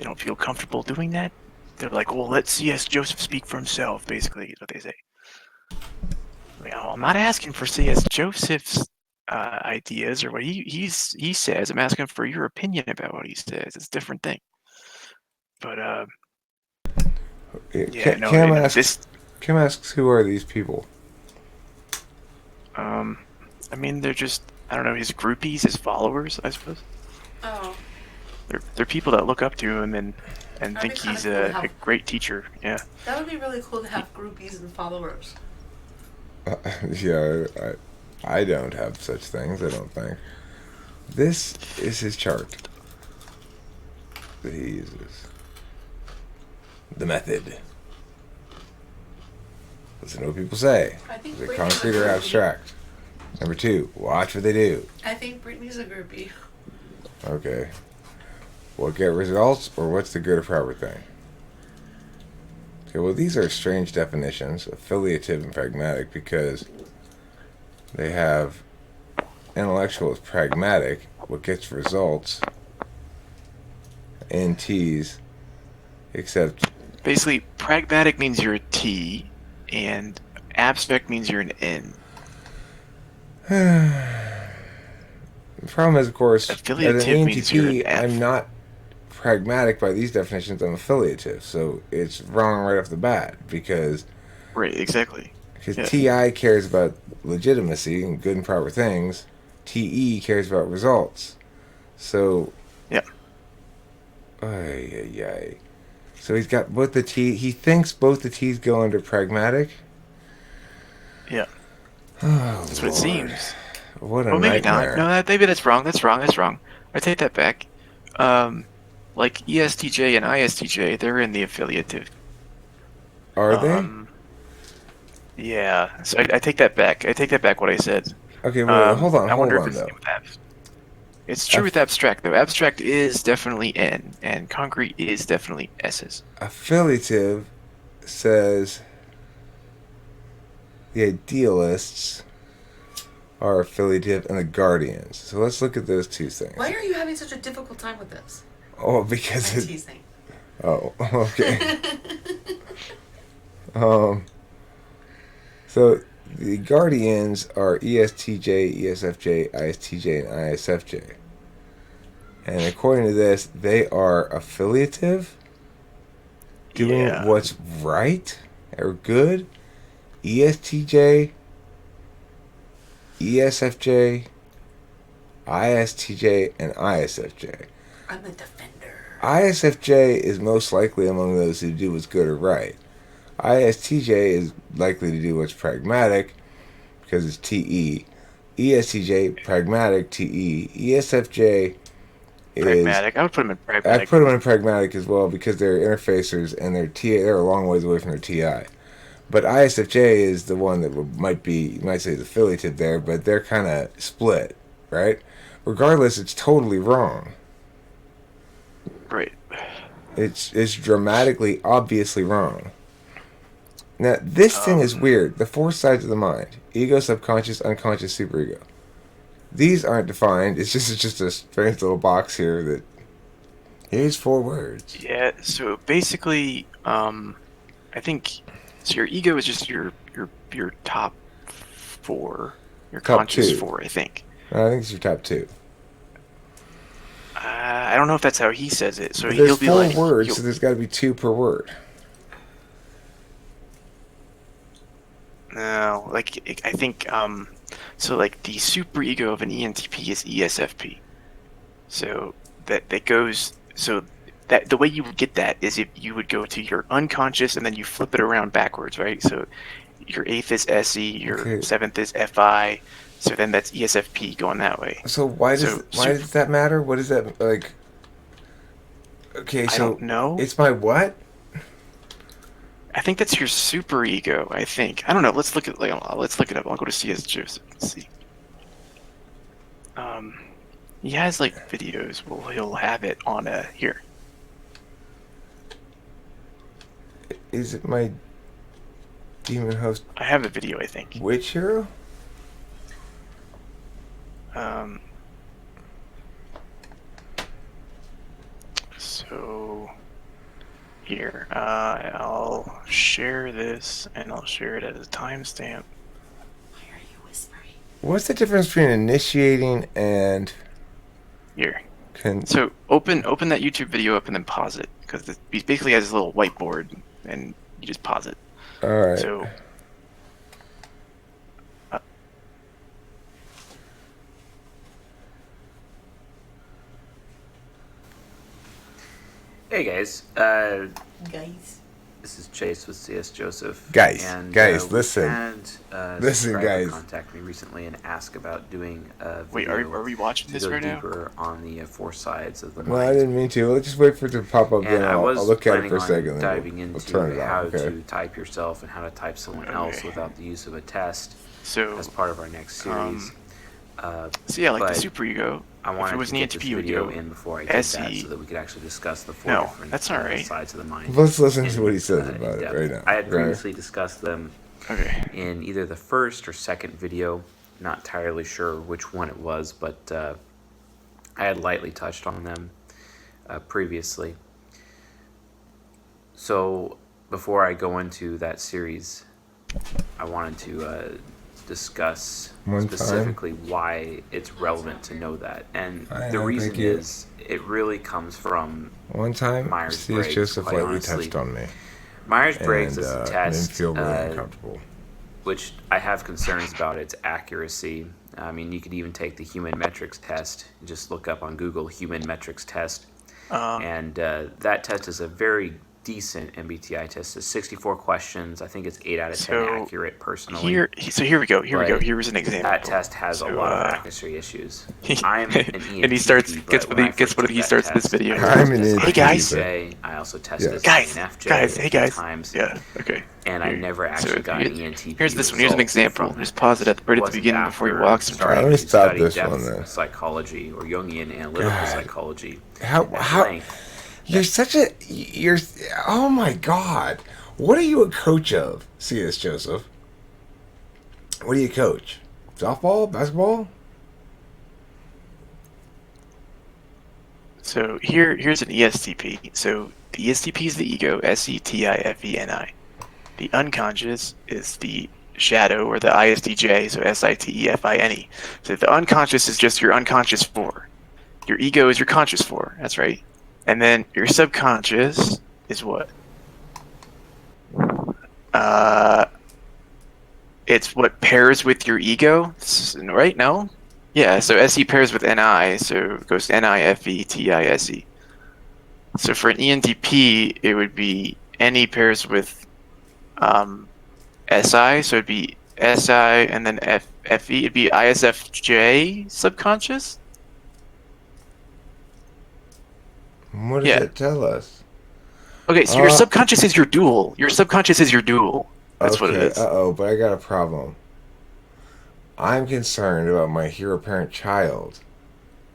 they don't feel comfortable doing that. They're like, well, let C.S. Joseph speak for himself, basically, is what they say. I'm not asking for C.S. Joseph's ideas or what he says. I'm asking for your opinion about what he says. It's a different thing. But yeah, no, Cam this. asks. Cam asks, who are these people? I mean, they're just, I don't know, his groupies, his followers, I suppose. Oh, They're people that look up to him and that'd think be kind he's of cool to a have. great teacher. Yeah. That would be really cool to have groupies and followers. Yeah, I don't have such things. I don't think. This is his chart that he uses. The method. Listen to what people say. I think Is it Britney's concrete a or groupie. abstract? Number 2, watch what they do. I think Britney's a groupie. Okay. What get results, or what's the good or proper thing? Okay, well, these are strange definitions, affiliative and pragmatic, because they have intellectual is pragmatic, what gets results, NTs, except Basically, pragmatic means you're a T, and abstract means you're an N. the problem is, of course, as an Affiliative means you're an ENTP, F. I'm not pragmatic by these definitions. I'm affiliative, so it's wrong right off the bat because Right, exactly. Yeah. TI cares about legitimacy and good and proper things. TE cares about results. So, Yeah. ay, ay, ay. So he's got both the T. He thinks both the T's go under pragmatic. Yeah. Oh, That's Lord. what it seems. What a Well, maybe nightmare. not. No, maybe that's wrong. That's wrong. I take that back. Like ESTJ and ISTJ, they're in the affiliative. Are they? Yeah. So I take that back. I take that back what I said. Okay, wait, hold I wonder if on, it's though. with abs. It's true with abstract though. Abstract is definitely N, and concrete is definitely S's. Affiliative says the idealists are affiliative and the guardians. So let's look at those two things. Why are you having such a difficult time with this? Oh, because I'm it. teasing. Oh, okay. So the guardians are ESTJ, ESFJ, ISTJ, and ISFJ. And according to this, they are affiliative, doing Yeah. what's right or good. ESTJ, ESFJ, ISTJ, and ISFJ. I'm a defender. ISFJ is most likely among those who do what's good or right. ISTJ is likely to do what's pragmatic because it's TE. ESTJ, pragmatic, TE. ESFJ is Pragmatic. I would put them in pragmatic. I'd put them in pragmatic as well because they're interfacers and they're they're a long ways away from their TI. But ISFJ is the one that might be, you might say, is affiliated there, but they're kind of split, right? Regardless, it's totally wrong. Right. It's dramatically, obviously wrong. Now, this thing is weird. The 4 sides of the mind: ego, subconscious, unconscious, superego. These aren't defined. It's just a strange little box here that here's 4 words. Yeah. So basically, I think so. Your ego is just your top 4. Your Top conscious 2. 4, I think. I think it's your top 2. I don't know if that's how he says it. So But he'll there's be 4 like, words, so there's got to be 2 per word. no, like I think so like the superego of an ENTP is ESFP. So that goes so that the way you would get that is if you would go to your unconscious and then you flip it around backwards, right? So your 8th is SE, your Okay. 7th is FI, so then that's ESFP going that way. So why does that matter? What is that like? Okay, so I don't know. it's my what? I think that's your superego. I think. I don't know. Let's look at let's look it up. I'll go to CS Joseph and see. He has like videos. Well, he'll have it on here. Is it my demon host I have a video. I think. witch hero? So So here, I'll share this and I'll share it as a timestamp. Why are you whispering? What's the difference between initiating and Here. can? So open that YouTube video up and then pause it because it basically has this little whiteboard and you just pause it. All right. So Hey guys, Guys. this is Chase with CS Joseph. Guys, and, guys, we listen. Had, Listen, subscriber guys. contact me recently and ask about doing a wait, video are we watching to this go right now? deeper on the four sides of the No, I mind. didn't mean to. Let's just wait for it to pop up. And Then I was I'll look at it planning for a on second. diving Then we'll into turn it how on. Okay. to type yourself and how to type someone else Okay. without the use of a test So as part of our next series. so yeah, like but the super ego. I If wanted it was to an get this ENTP, it would video go in before I did that SE. so that we could actually discuss the four No, different that's all right. sides of the mind. Let's listen to in, what he says in about it depth. right now. I had Right? previously discussed them Okay. in either the first or second video. Not entirely sure which one it was, but I had lightly touched on them previously. So before I go into that series, I wanted to discuss One time. specifically why it's relevant to know that. And I the know, reason thank you. is it really comes from One time, Myers-Briggs, C.S. Joseph quite lightly honestly. touched on me, Myers-Briggs and is a made me test feel really uncomfortable. which I have concerns about its accuracy. I mean, you could even take the human metrics test. Just look up on Google human metrics test. And that test is a very decent MBTI test. It's 64 questions. I think it's 8 out of 10 So accurate personally. So here we go. Here we go. But Here's an example. that test has a So, lot of accuracy issues. I'm an ENTP, and he starts. but Guess what? when I Guess first what? took He that starts this test, video. I I'm an tested ENTP, Hey, guys. INFJ. I also tested Yes. Guys, INFJ guys, a hey few guys. times. Yeah. Okay. And I Here. never So actually got an here- ENTP. Here's this one. Here's an result example. from Just it. pause it right at the Wasn't beginning before he after walks in starting Let me to stop study this depth one then. psychology or Jungian analytical God. psychology. How? at How? length. You're such a. You're. Oh my God! What are you a coach of, C.S. Joseph? What do you coach? Softball? Basketball? So here's an ESTP. So the ESTP is the ego, SETIFENI. The unconscious is the shadow, or the ISTJ, so SITEFINE. So the unconscious is just your unconscious 4. Your ego is your conscious 4. That's right. And then your subconscious is what? It's what pairs with your ego, right? No? Yeah, so SE pairs with NI, so it goes NIFETISE. So for an ENTP, it would be NE pairs with SI, so it'd be SI and then FE. It'd be ISFJ subconscious? What does Yeah. it tell us? Okay, so your subconscious is your dual. Your subconscious is your dual. That's what it is. Uh-oh, but I got a problem. I'm concerned about my hero parent child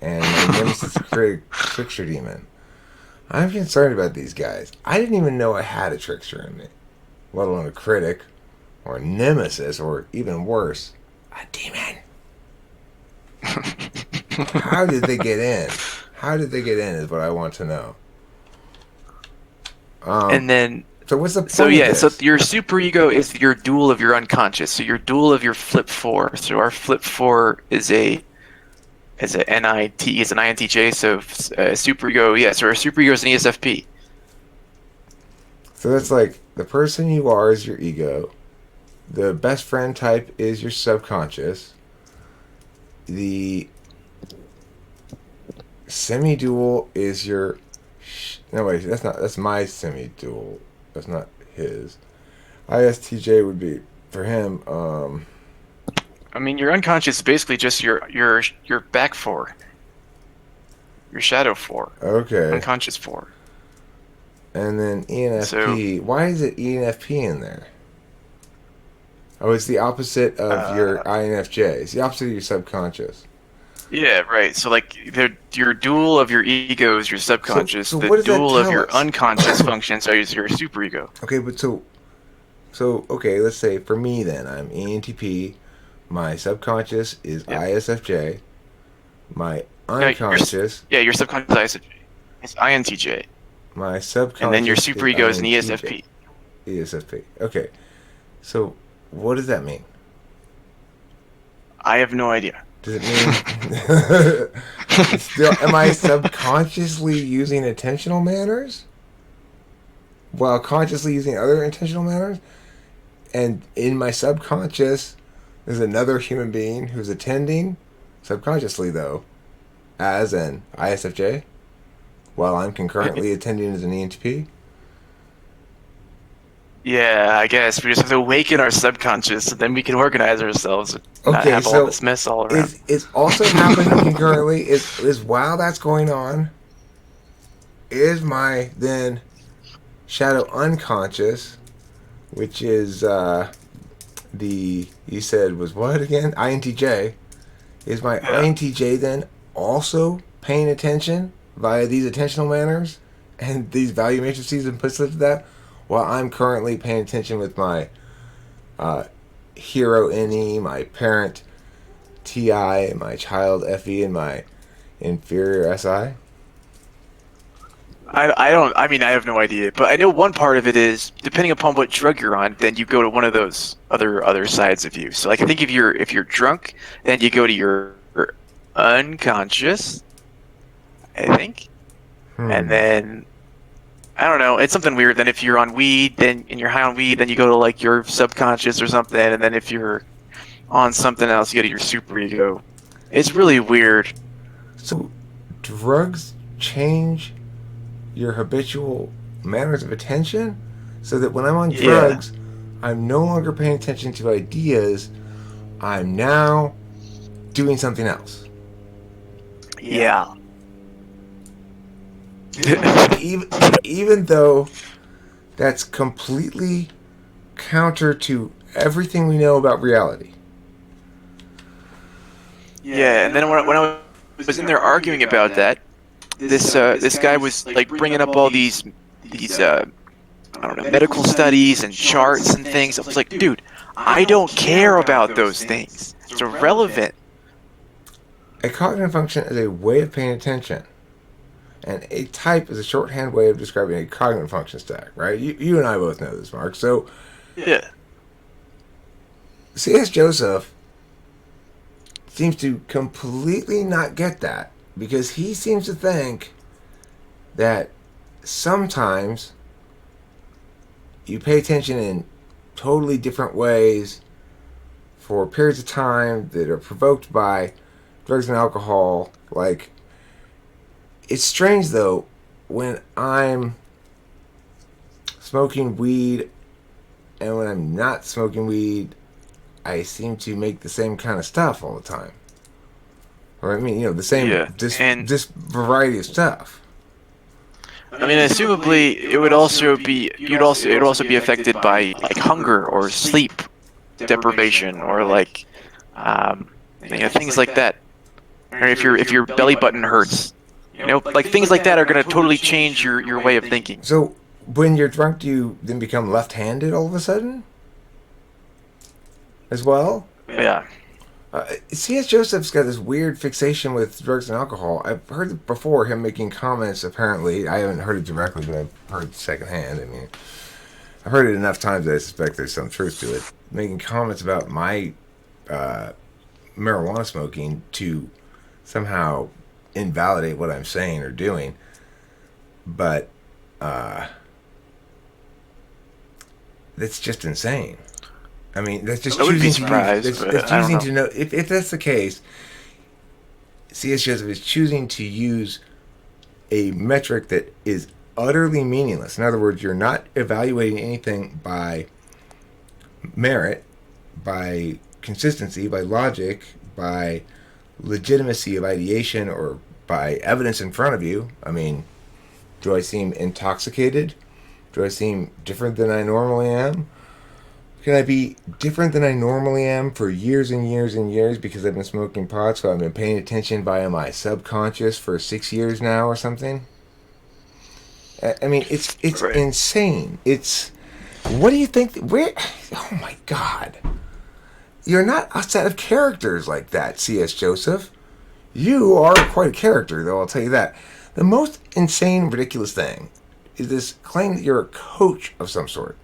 and my nemesis trickster demon. I'm concerned about these guys. I didn't even know I had a trickster in me, let alone a critic or a nemesis or even worse, a demon. How did they get in? How did they get in is what I want to know. And then So what's the point so of yeah, this? so your superego is your dual of your unconscious. So your dual of your flip 4. So our flip 4 is an INTJ. So superego, yeah. So our superego is an ESFP. So that's like the person you are is your ego. The best friend type is your subconscious. The semi-dual is your... No, wait, that's my semi-dual. That's not his. ISTJ would be, for him, I mean, your unconscious is basically just your back 4. Your shadow 4. okay. Unconscious 4. And then ENFP. Why is it ENFP in there? Oh, it's the opposite of your INFJ. It's the opposite of your subconscious. Yeah, right. So like your dual of your ego is your subconscious. So the what does that dual of tell your us? unconscious functions is your superego. Okay, but so okay, let's say for me then, I'm ENTP, my subconscious is Yeah. ISFJ, my your- unconscious, Yeah, your subconscious is INTJ. My subconscious. and then your superego is an INTJ. ESFP. ESFP. Okay. So, what does that mean? I have no idea. Does it mean still? Am I subconsciously using intentional manners while consciously using other intentional manners? And in my subconscious, there's another human being who's attending subconsciously, though, as an ISFJ, while I'm concurrently attending as an ENTP. Yeah, I guess we just have to awaken our subconscious, so then we can organize ourselves and not Okay, have so all this mess all around. It's also happening concurrently. Is while that's going on, is my then shadow unconscious, which is the you said was what again? INTJ. Is my INTJ then also paying attention via these attentional manners and these value matrices and puts it to that? While I'm currently paying attention with my hero NE, my parent TI, my child FE, and my inferior SI? I have no idea, but I know one part of it is depending upon what drug you're on, then you go to one of those other sides of you. So like I think if you're drunk, then you go to your unconscious, I think, and then I don't know, it's something weird. Then if you're on weed, and you're high on weed, then you go to like your subconscious or something, and then if you're on something else, you go to your superego. It's really weird. So, drugs change your habitual manners of attention, so that when I'm on drugs, I'm no longer paying attention to ideas. I'm now doing something else. Yeah. even though that's completely counter to everything we know about reality. Yeah, and then when I was in there arguing about that, this guy was like bringing up all these I don't know, medical studies and charts and things. I was like, dude, I don't care about those things. It's irrelevant. A cognitive function is a way of paying attention. And a type is a shorthand way of describing a cognitive function stack, right? You and I both know this, Mark. So, Yeah. C.S. Joseph seems to completely not get that, because he seems to think that sometimes you pay attention in totally different ways for periods of time that are provoked by drugs and alcohol. Like, it's strange, though, when I'm smoking weed and when I'm not smoking weed, I seem to make the same kind of stuff all the time. Or I mean, the same, this variety of stuff. I mean, assumably, it would also be it would also be affected by like hunger or sleep deprivation or like things like that. Or if your belly button hurts, like things like that are going to totally change your way of thinking. So when you're drunk, do you then become left-handed all of a sudden as well? Yeah. C.S. Joseph's got this weird fixation with drugs and alcohol. I've heard before him making comments, apparently. I haven't heard it directly, but I've heard secondhand. I mean, I've heard it enough times that I suspect there's some truth to it. Making comments about my marijuana smoking to somehow invalidate what I'm saying or doing. But that's just insane. I mean, that's just choosing to know. If that's the case, C.S. Joseph is choosing to use a metric that is utterly meaningless. In other words, you're not evaluating anything by merit, by consistency, by logic, by legitimacy of ideation, or by evidence in front of you. I mean, do I seem intoxicated? Do I seem different than I normally am? Can I be different than I normally am for years and years and years because I've been smoking pot, so I've been paying attention via my subconscious for 6 years now or something? I mean, it's right. Insane. What do you think? Oh my God. You're not a set of characters like that, C.S. Joseph. You are quite a character, though, I'll tell you that. The most insane, ridiculous thing is this claim that you're a coach of some sort.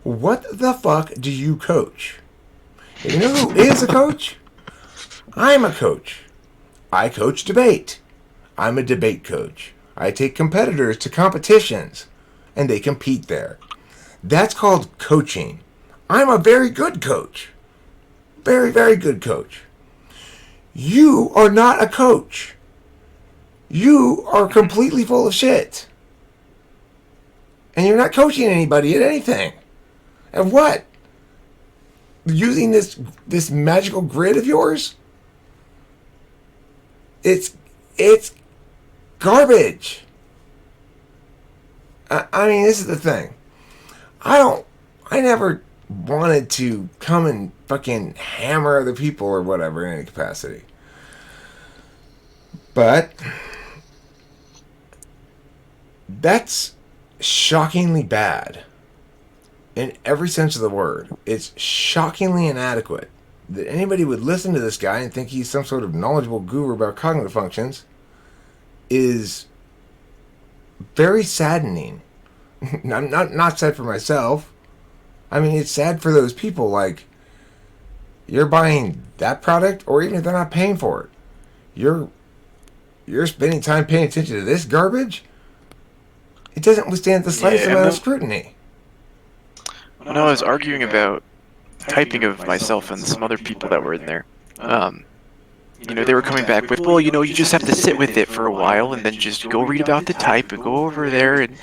What the fuck do you coach? You know who is a coach? I'm a coach. I coach debate. I'm a debate coach. I take competitors to competitions, and they compete there. That's called coaching. I'm a very good coach. Very, very good coach. You are not a coach. You are completely full of shit. And you're not coaching anybody at anything. And what? Using this magical grid of yours? It's garbage. I mean, this is the thing. I never wanted to come and fucking hammer other people or whatever in any capacity. But that's shockingly bad in every sense of the word. It's shockingly inadequate that anybody would listen to this guy and think he's some sort of knowledgeable guru about cognitive functions is very saddening. I'm not sad for myself. I mean, it's sad for those people. Like, you're buying that product, or even if they're not paying for it, you're spending time paying attention to this garbage. It doesn't withstand the slightest amount of scrutiny. When I was arguing about typing of myself and some other people that were in there, they were coming back with, well, you just have to sit with it for a while and then just go read about the type and go over there and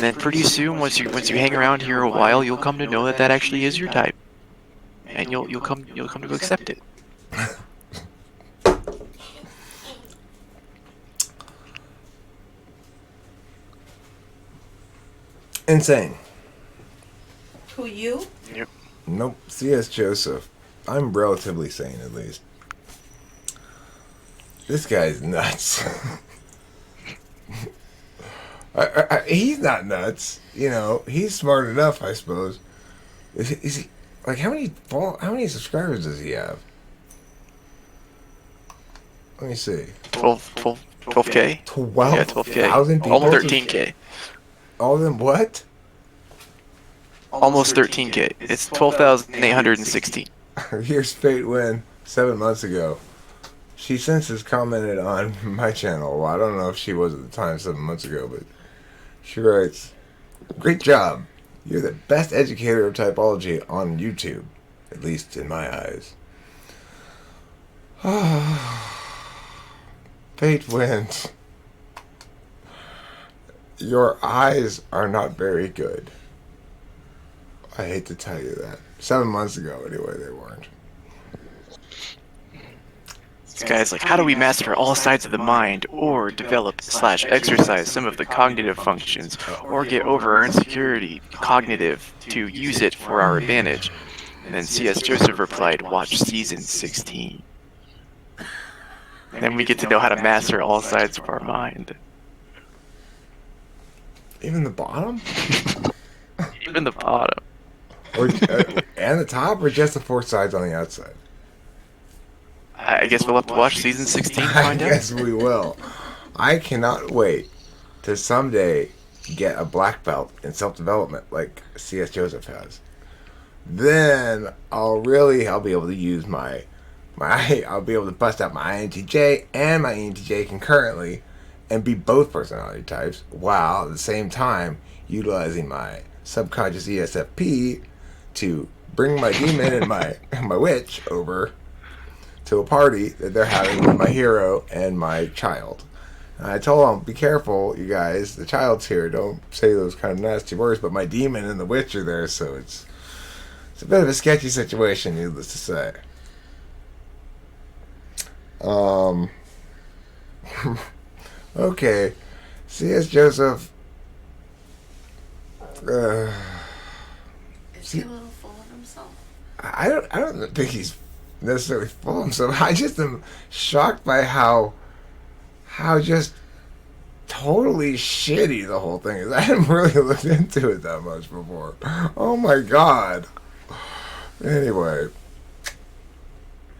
then pretty soon once you hang around here a while, you'll come to know that actually is your type, and you'll come to accept it. Insane. Who, you? Yep. Nope. C.S. Joseph. I'm relatively sane, at least. This guy's nuts. He's not nuts. He's smart enough, I suppose. Is he like how many subscribers does he have? Let me see. 12K? 12,000 people. Almost 13K. All of them what? Almost 13K. It's 12,816. Here's Fate Win 7 months ago. She since has commented on my channel. Well, I don't know if she was at the time 7 months ago, but she writes, "Great job. You're the best educator of typology on YouTube, at least in my eyes." Fate wins. Your eyes are not very good. I hate to tell you that. 7 months ago, anyway, they weren't. This guy's like, how do we master all sides of the mind, or develop/exercise some of the cognitive functions, or get over our insecurity cognitive to use it for our advantage? And then C.S. Joseph replied, watch season 16. Then we get to know how to master all sides of our mind. Even the bottom? Even the bottom. Or and the top, or just the four sides on the outside? I guess we'll have to watch season 16 to I find out. guess we will. I cannot wait to someday get a black belt in self-development like C.S. Joseph has. Then I'll be able to use I'll be able to bust out my INTJ and my ENTJ concurrently and be both personality types, while at the same time utilizing my subconscious ESFP to bring my demon and my witch over to a party that they're having with my hero and my child. And I told them, be careful, you guys, the child's here, don't say those kind of nasty words, but my demon and the witch are there, so it's a bit of a sketchy situation, needless to say. Okay, C.S. Joseph. Is he a little full of himself? I don't think he's necessarily full of himself. I just am shocked by how just totally shitty the whole thing is. I hadn't really looked into it that much before. Oh my god. Anyway,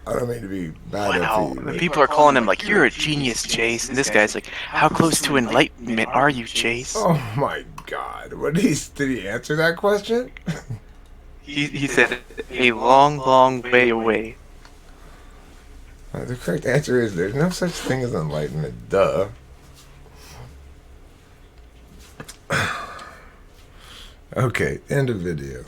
I don't mean to be bad Wow. at And people are calling him like, you're a genius, Chase. And this guy's like, how close to enlightenment are you, Chase? Oh my God. What did he answer that question? He said a long, long way away. The correct answer is there's no such thing as enlightenment. Duh. Okay, end of video.